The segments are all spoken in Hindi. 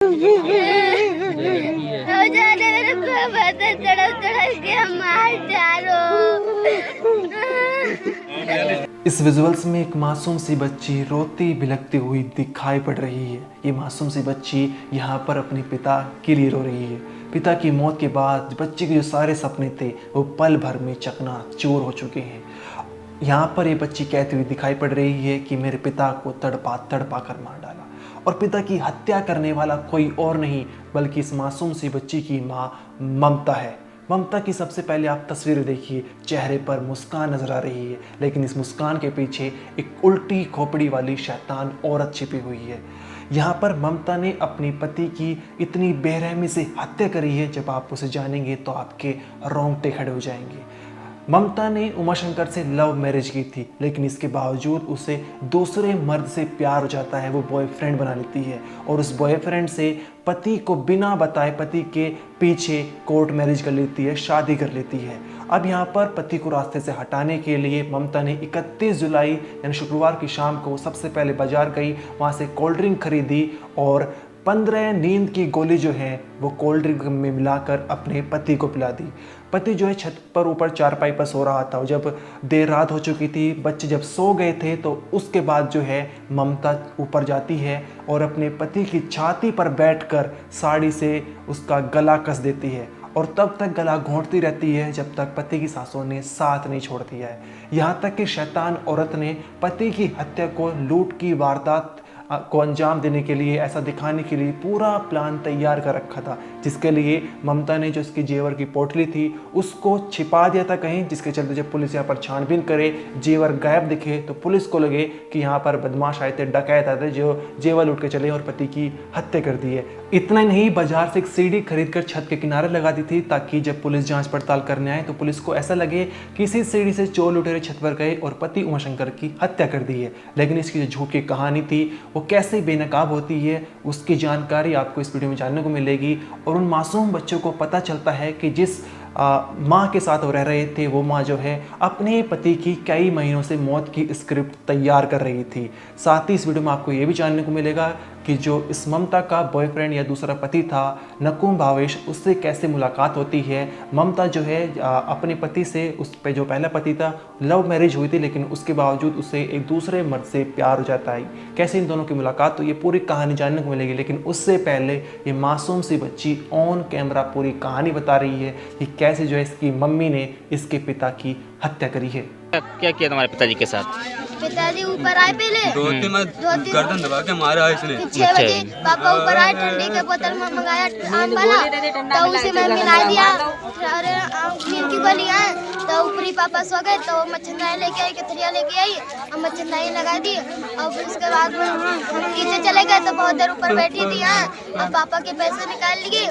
इस विजुअल्स में एक मासूम सी बच्ची रोती बिलखती हुई दिखाई पड़ रही है। ये मासूम सी बच्ची यहाँ पर अपने पिता के लिए रो रही है। पिता की मौत के बाद बच्ची के जो सारे सपने थे वो पल भर में चकनाचूर हो चुके हैं। यहाँ पर ये बच्ची कहती हुई दिखाई पड़ रही है कि मेरे पिता को तड़पा तड़पा कर मार डाला, और पिता की हत्या करने वाला कोई और नहीं बल्कि इस मासूम सी बच्ची की माँ ममता है। ममता की सबसे पहले आप तस्वीर देखिए, चेहरे पर मुस्कान नजर आ रही है, लेकिन इस मुस्कान के पीछे एक उल्टी खोपड़ी वाली शैतान औरत छिपी हुई है। यहाँ पर ममता ने अपने पति की इतनी बेरहमी से हत्या करी है, जब आप उसे जानेंगे तो आपके रोंगटे खड़े हो जाएंगे। ममता ने उमाशंकर से लव मैरिज की थी, लेकिन इसके बावजूद उसे दूसरे मर्द से प्यार हो जाता है। वो बॉयफ्रेंड बना लेती है और उस बॉयफ्रेंड से पति को बिना बताए पति के पीछे कोर्ट मैरिज कर लेती है, शादी कर लेती है। अब यहाँ पर पति को रास्ते से हटाने के लिए ममता ने 31 जुलाई यानी शुक्रवार की शाम को सबसे पहले बाजार गई, वहाँ से कोल्ड ड्रिंक खरीदी और 15 नींद की गोली जो है वो कोल्ड ड्रिंक में मिलाकर अपने पति को पिला दी। पति जो है छत पर ऊपर चारपाई पर सो रहा था। जब देर रात हो चुकी थी, बच्चे जब सो गए थे, तो उसके बाद जो है ममता ऊपर जाती है और अपने पति की छाती पर बैठकर साड़ी से उसका गला कस देती है और तब तक गला घोंटती रहती है जब तक पति की सांसों ने साथ नहीं छोड़ दिया है। यहाँ तक कि शैतान औरत ने पति की हत्या को लूट की वारदात को अंजाम देने के लिए, ऐसा दिखाने के लिए पूरा प्लान तैयार कर रखा था, जिसके लिए ममता ने जो उसकी जेवर की पोटली थी उसको छिपा दिया था कहीं, जिसके चलते जब पुलिस यहाँ पर छानबीन करे, जेवर गायब दिखे तो पुलिस को लगे कि यहाँ पर बदमाश आए थे, डकैत आए थे जो जेवर लूट के चले और पति की हत्या कर दी है। इतना ही नहीं, बाजार से एक सीढ़ी खरीद कर छत के किनारे लगा दी थी ताकि जब पुलिस जांच पड़ताल करने आए तो पुलिस को ऐसा लगे कि इसी सीढ़ी से चोर लुटेरे छत पर गए और पति उमाशंकर की हत्या कर दी है। लेकिन इसकी जो झूठी कहानी थी वो कैसे बेनकाब होती है उसकी जानकारी आपको इस वीडियो में जानने को मिलेगी। और उन मासूम बच्चों को पता चलता है कि जिस माँ के साथ वो रह रहे थे वो माँ जो है अपने पति की कई महीनों से मौत की स्क्रिप्ट तैयार कर रही थी। साथ ही इस वीडियो में आपको ये भी जानने को मिलेगा कि जो इस ममता का बॉयफ्रेंड या दूसरा पति था नकुम भावेश, उससे कैसे मुलाकात होती है। ममता जो है अपने पति से, उस पे जो पहला पति था लव मैरिज हुई थी, लेकिन उसके बावजूद उसे एक दूसरे मर्द से प्यार हो जाता है। कैसे इन दोनों की मुलाकात, तो ये पूरी कहानी जानने को मिलेगी। लेकिन उससे पहले ये मासूम सी बच्ची ऑन कैमरा पूरी कहानी बता रही है कि कैसे जो है इसकी मम्मी ने इसके पिता की हत्या करी है। क्या किया तुम्हारे पिताजी के साथ? पिताजी ऊपर आए, पहले दो तीन गर्दन दबा के मारा इसने। 6 बजे पापा ऊपर आए, ठंडी के बोतल में मंगाया आम वाला, तो उसे मैं मिला दिया। अरे नींद की गोली आए तो ऊपरी पापा सो गए, तो मच्छरदानी लेके आई, कथरिया लेके आई और मच्छरदानी लगा दी। और फिर उसके बाद में हम नीचे चले गए तो बहुत देर ऊपर बैठी थी और पापा के पैसे निकाल लिए।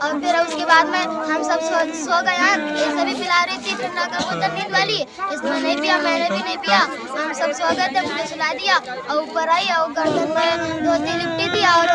और फिर उसके बाद में हम सब सो गए। ये सभी पिला रही थी ठंडा का बोतल नींद वाली, इसने नहीं पिया, मैंने भी नहीं पिया। हम सब सो गए थे, मुझे सुला दिया और ऊपर आई और गर्दन में धोती लिपटी थी और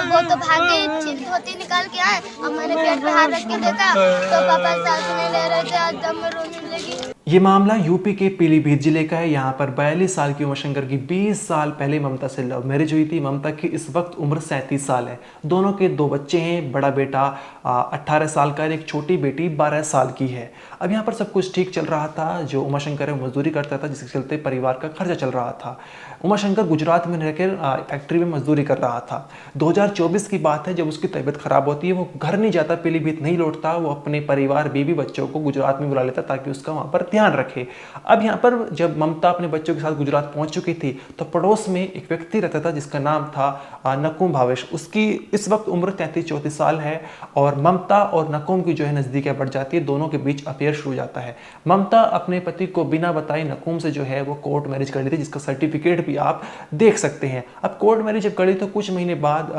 वो तो भाग के धोती निकाल के आए और मैंने पेट पे हाथ रख के देखा तो पापा सांस नहीं ले रहे थे। आज दम में रोने लगी। ये मामला यूपी के पीलीभीत जिले का है। यहाँ पर 42 साल की उमाशंकर की 20 साल पहले ममता से लव मैरिज हुई थी। ममता की इस वक्त उम्र 37 साल है। दोनों के 2 बच्चे हैं, बड़ा बेटा 18 साल का और एक छोटी बेटी 12 साल की है। अब यहाँ पर सब कुछ ठीक चल रहा था। जो उमाशंकर है मजदूरी करता था, जिसके चलते परिवार का खर्चा चल रहा था। उमाशंकर गुजरात में रहकर फैक्ट्री में मजदूरी कर रहा था। 2024 की बात है, जब उसकी तबीयत खराब होती है, वो घर नहीं जाता, पीलीभीत नहीं लौटता, वो अपने परिवार बीवी बच्चों को गुजरात में बुला लेता ताकि उसका वहाँ पर ध्यान रखे। अब यहाँ पर जब ममता अपने बच्चों के साथ गुजरात पहुंच चुकी थी तो पड़ोस में एक व्यक्ति रहता था जिसका नाम था नकुम भावेश। उसकी इस वक्त उम्र 33-34 साल है और ममता और नकुम की जो है नजदीकियां बढ़ जाती है। दोनों के बीच अफेयर शुरू हो जाता है। ममता अपने पति को बिना बताए नकुम से जो है वो कोर्ट मैरिज कर ली थी, जिसका सर्टिफिकेट भी आप देख सकते हैं। अब कोर्ट मैरिज जब करी तो कुछ महीने बाद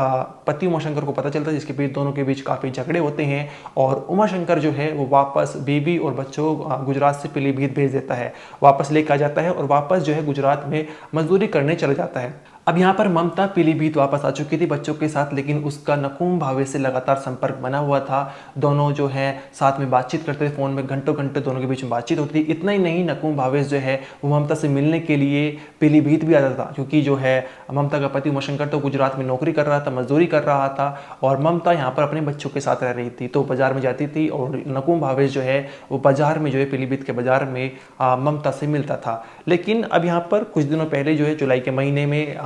पति उमाशंकर को पता चलता है, जिसके बीच दोनों के बीच काफी झगड़े होते हैं और उमाशंकर जो है वो वापस बीवी और बच्चों गुजरात से पीलीभीत भेज देता है, वापस लेकर आ जाता है और वापस जो है गुजरात में मजदूरी करने चला जाता है। अब यहाँ पर ममता पीलीभीत वापस आ चुकी थी बच्चों के साथ, लेकिन उसका नकुम भावे से लगातार संपर्क बना हुआ था। दोनों जो है साथ में बातचीत करते थे, फ़ोन में घंटों घंटे दोनों के बीच में बातचीत होती थी। इतना ही नहीं, नकुम भावेश जो है वो ममता से मिलने के लिए पीलीभीत भी आता था, क्योंकि जो है ममता का पति उमाशंकर तो गुजरात में नौकरी कर रहा था, मजदूरी कर रहा था, और ममता यहाँ पर अपने बच्चों के साथ रह रही थी। तो बाजार में जाती थी और नकुम भावेश जो है वो बाजार में जो है पीलीभीत के बाजार में ममता से मिलता था। लेकिन अब यहाँ पर कुछ दिनों पहले जो है जुलाई के महीने में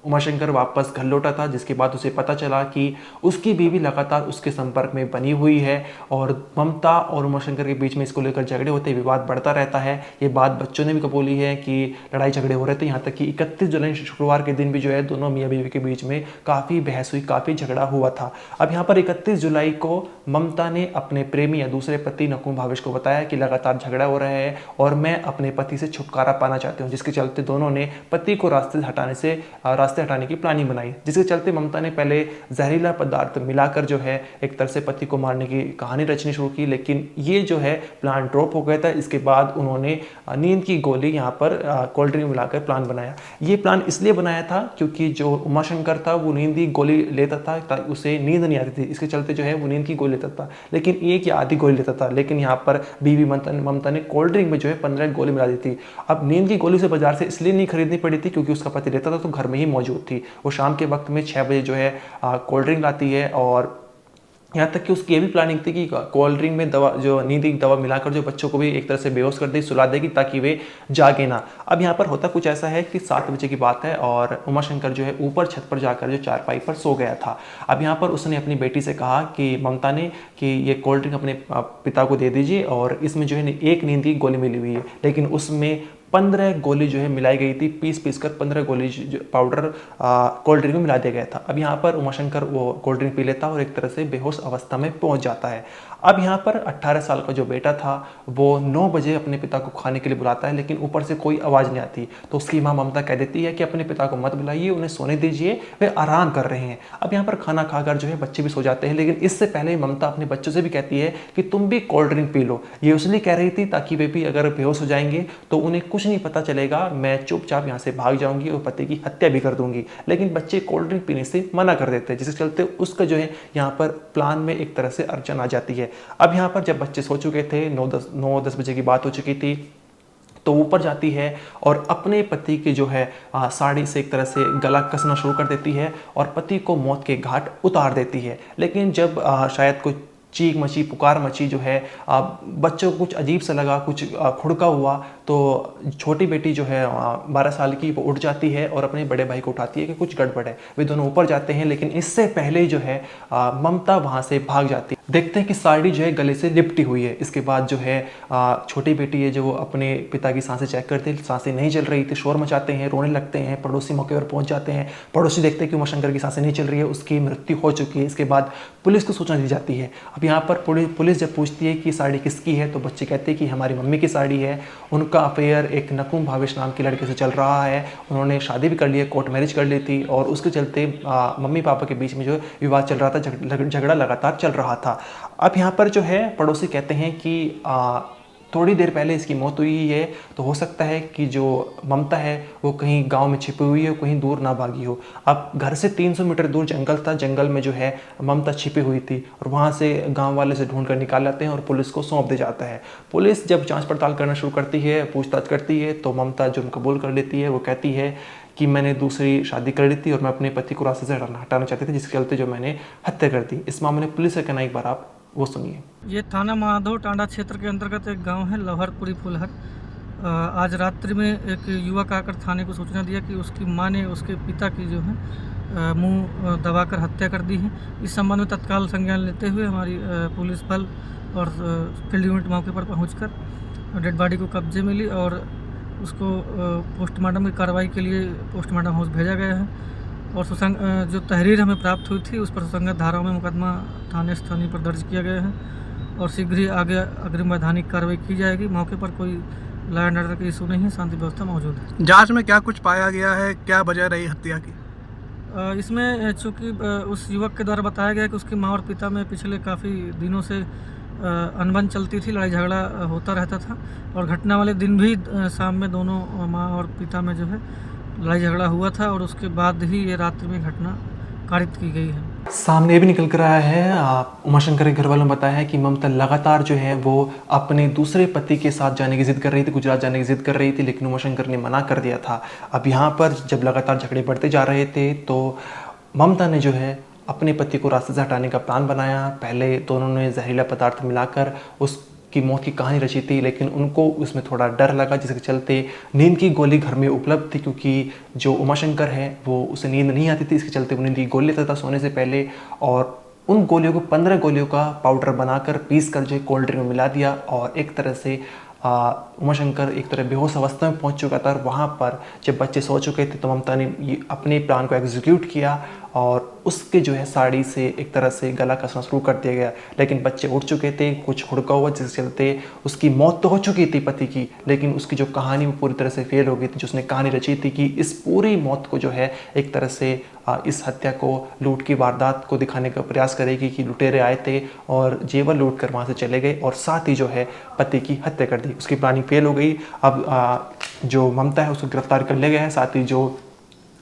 उमाशंकर वापस घर लौटा था, जिसके बाद उसे पता चला कि उसकी बीवी लगातार उसके संपर्क में बनी हुई है और ममता और उमाशंकर के बीच में इसको लेकर झगड़े होते, विवाद बढ़ता रहता है। ये बात बच्चों ने भी कबूली है कि लड़ाई झगड़े हो रहे थे, यहाँ तक कि 31 जुलाई शुक्रवार के दिन भी जो है दोनों मियाँ बीवी के बीच में काफ़ी बहस हुई, काफ़ी झगड़ा हुआ था। अब यहाँ पर 31 जुलाई को ममता ने अपने प्रेमी या दूसरे पति नकुम भावेश को बताया कि लगातार झगड़ा हो रहा है और मैं अपने पति से छुटकारा पाना चाहती हूँ, जिसके चलते दोनों ने पति को रास्ते हटाने की प्लानिंग बनाई, जिसके चलते ममता ने पहले जहरीला पदार्थ मिलाकर जो है एक तरह से पति को मारने की कहानी रचनी शुरू की, लेकिन ये जो है प्लान ड्रॉप हो गया था। इसके बाद उन्होंने नींद की गोली यहाँ पर कोल्ड ड्रिंक मिलाकर प्लान बनाया। ये प्लान इसलिए बनाया था क्योंकि जो उमाशंकर था वो नींद की गोली लेता था ताकि उसे नींद नहीं आती थी, इसके चलते जो है वो नींद की गोली लेता था, लेकिन एक या आधी गोली लेता था। लेकिन यहाँ पर बीवी ममता ने कोल्ड ड्रिंक में जो है 15 गोली मिला दी थी। अब नींद की गोली से बाजार से इसलिए नहीं खरीदनी पड़ी थी क्योंकि उसका पति लेता था तो घर में ही मौजूद थी। वो शाम के वक्त में 6 बजे जो है कोल्ड ड्रिंक लाती है और यहाँ तक कि उसकी ये भी प्लानिंग थी कि कोल्ड ड्रिंक में दवा, जो नींद की दवा मिलाकर जो बच्चों को भी एक तरह से बेहोश कर देगी, सुला देगी ताकि वे जागे ना। अब यहाँ पर होता कुछ ऐसा है कि 7 बजे की बात है और उमाशंकर जो है ऊपर छत पर जाकर जो चारपाई पर सो गया था। अब यहाँ पर उसने अपनी बेटी से कहा कि ममता ने कि ये कोल्ड ड्रिंक अपने पिता को दे दीजिए और इसमें जो है एक नींद की गोली मिली हुई है, लेकिन उसमें 15 गोली जो है मिलाई गई थी, पीस कर 15 गोली पाउडर कोल्ड ड्रिंक में मिला दिया गया था। अब यहाँ पर उमाशंकर वो कोल्ड ड्रिंक पी लेता और एक तरह से बेहोश अवस्था में पहुंच जाता है। अब यहाँ पर 18 साल का जो बेटा था वो 9 बजे अपने पिता को खाने के लिए बुलाता है, लेकिन ऊपर से कोई आवाज़ नहीं आती। तो उसकी माँ ममता कह देती है कि अपने पिता को मत बुलाइए, उन्हें सोने दीजिए, वे आराम कर रहे हैं। अब यहाँ पर खाना खाकर जो है बच्चे भी सो जाते हैं, लेकिन इससे पहले ममता अपने बच्चों से भी कहती है कि तुम भी कोल्ड ड्रिंक पी लो। ये इसलिए कह रही थी ताकि वे भी अगर बेहोश हो जाएंगे तो उन्हें कुछ नहीं पता चलेगा, मैं चुपचाप यहाँ से भाग जाऊंगी और पति की हत्या भी कर दूंगी। लेकिन बच्चे कोल्ड ड्रिंक पीने से मना कर देते हैं, जिसके चलते उसका जो है यहाँ पर प्लान में एक तरह से अड़चन आ जाती है। अब यहाँ पर जब बच्चे सो चुके थे, 9-10 बजे की बात हो चुकी थी, तो ऊपर जाती है और अपने पति की जो है साड़ी से एक तरह से गला कसना शुरू कर देती है और पति को मौत के घाट उतार देती है। लेकिन जब शायद कोई चीख मची, पुकार मची, जो है बच्चों को कुछ अजीब सा लगा, कुछ खुड़का हुआ, तो छोटी बेटी जो है 12 साल की वो उठ जाती है और अपने बड़े भाई को उठाती है कि कुछ गड़बड़ है। वे दोनों ऊपर जाते हैं, लेकिन इससे पहले जो है ममता वहाँ से भाग जाती है। देखते हैं कि साड़ी जो है गले से लिपटी हुई है। इसके बाद जो है छोटी बेटी है जो वो अपने पिता की सांसें चेक करती है, सांसें नहीं चल रही थी, शोर मचाते हैं, रोने लगते हैं। पड़ोसी मौके पर पहुंच जाते हैं, पड़ोसी देखते हैं कि उमाशंकर की सांसें नहीं चल रही है, उसकी मृत्यु हो चुकी है। इसके बाद पुलिस को सूचना दी जाती है। अब यहाँ पर पुलिस जब पूछती है कि साड़ी किसकी है, तो बच्चे कहते हैं कि हमारी मम्मी की साड़ी है। उनका अफेयर एक नकुम भावेश नाम के लड़के से चल रहा है, उन्होंने शादी भी कर ली है, कोर्ट मैरिज कर ली थी और उसके चलते मम्मी पापा के बीच में जो विवाद चल रहा था, झगड़ा लगातार चल रहा था। अब यहाँ पर जो है पड़ोसी कहते हैं कि थोड़ी देर पहले इसकी मौत हुई है, तो हो सकता है कि जो ममता है वो कहीं गांव में छिपी हुई है, कहीं दूर ना भागी हो। अब घर से 300 मीटर दूर जंगल था, जंगल में जो है ममता छिपी हुई थी और वहाँ से गांव वाले से ढूंढ कर निकाल लाते हैं और पुलिस को सौंप दिया जाता है। पुलिस जब जांच पड़ताल करना शुरू करती है, पूछताछ करती है, तो ममता जुर्म कबूल कर लेती है। वो कहती है कि मैंने दूसरी शादी कर ली थी और मैं अपने पति को रास्ते से हटाना चाहती थी, जिसके चलते जो मैंने हत्या कर दी। इस मामले में पुलिस का कहना एक बार आप वो सुनिए। ये थाना माधव टांडा क्षेत्र के अंतर्गत एक गांव है लवहरपुरी फुलहर। आज रात्रि में एक युवक आकर थाने को सूचना दिया कि उसकी मां ने उसके पिता की जो है मुंह दबाकर हत्या कर दी है। इस संबंध में तत्काल संज्ञान लेते हुए हमारी पुलिस बल और फील्ड यूनिट मौके पर पहुंचकर डेड बॉडी को कब्जे में ली और उसको पोस्टमार्टम की कार्रवाई के लिए पोस्टमार्टम हाउस भेजा गया है। और जो तहरीर हमें प्राप्त हुई थी उस पर सुसंगत धाराओं में मुकदमा थाने स्थानीय पर दर्ज किया गया है और शीघ्र ही आगे अग्रिम वैधानिक कार्रवाई की जाएगी। मौके पर कोई लॉ एंड ऑर्डर का इशू नहीं है, शांति व्यवस्था मौजूद है। जांच में क्या कुछ पाया गया है, क्या वजह रही हत्या की? इसमें चूँकि उस युवक के द्वारा बताया गया कि उसकी माँ और पिता में पिछले काफ़ी दिनों से अनबन चलती थी, लड़ाई झगड़ा होता रहता था और घटना वाले दिन भी शाम में दोनों माँ और पिता में जो है लड़ाई झगड़ा हुआ था और उसके बाद ही ये रात्रि में घटना कारित की गई है। सामने भी निकल कर आया है, उमाशंकर के घर वालों ने बताया है कि ममता लगातार जो है वो अपने दूसरे पति के साथ जाने की जिद कर रही थी, गुजरात जाने की जिद कर रही थी, लेकिन उमाशंकर ने मना कर दिया था। अब यहाँ पर जब लगातार झगड़े बढ़ते जा रहे थे तो ममता ने जो है अपने पति को रास्ते से हटाने का प्लान बनाया। पहले दोनों ने जहरीला पदार्थ मिलाकर उसकी मौत की कहानी रची थी, लेकिन उनको उसमें थोड़ा डर लगा, जिसके चलते नींद की गोली घर में उपलब्ध थी, क्योंकि जो उमाशंकर है वो उसे नींद नहीं आती थी, इसके चलते वो नींद की गोली लेता था सोने से पहले। और उन गोलियों को 15 गोलियों का पाउडर बनाकर पीस कर जो है कोल्ड ड्रिंक में मिला दिया और एक तरह से उमाशंकर एक तरह बेहोश अवस्था में पहुंच चुका था। और वहाँ पर जब बच्चे सो चुके थे तो ममता ने ये अपने प्लान को एग्जीक्यूट किया और उसके जो है साड़ी से एक तरह से गला कसना शुरू कर दिया गया, लेकिन बच्चे उठ चुके थे, कुछ हुड़का हुआ, जिसके चलते उसकी मौत तो हो चुकी थी पति की, लेकिन उसकी जो कहानी वो पूरी तरह से फेल हो गई थी। जो उसने कहानी रची थी कि इस पूरी मौत को जो है एक तरह से इस हत्या को लूट की वारदात को दिखाने का प्रयास करेगी कि लुटेरे आए थे और जेवर लूट कर वहाँ से चले गए और साथ ही जो है पति की हत्या कर दी। उसकी प्लानिंग फेल हो गई। अब जो ममता है उसको गिरफ्तार कर लिया गया है, साथ ही जो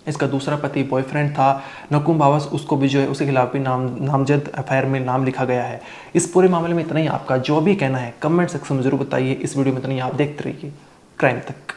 इसका दूसरा पति बॉयफ्रेंड था नकुम बावस, उसको भी जो है उसके खिलाफ भी नामजद एफआईआर में नाम लिखा गया है। इस पूरे मामले में इतना ही। आपका जो भी कहना है कमेंट सेक्शन में ज़रूर बताइए। इस वीडियो में इतना ही। आप देखते रहिए क्राइम तक।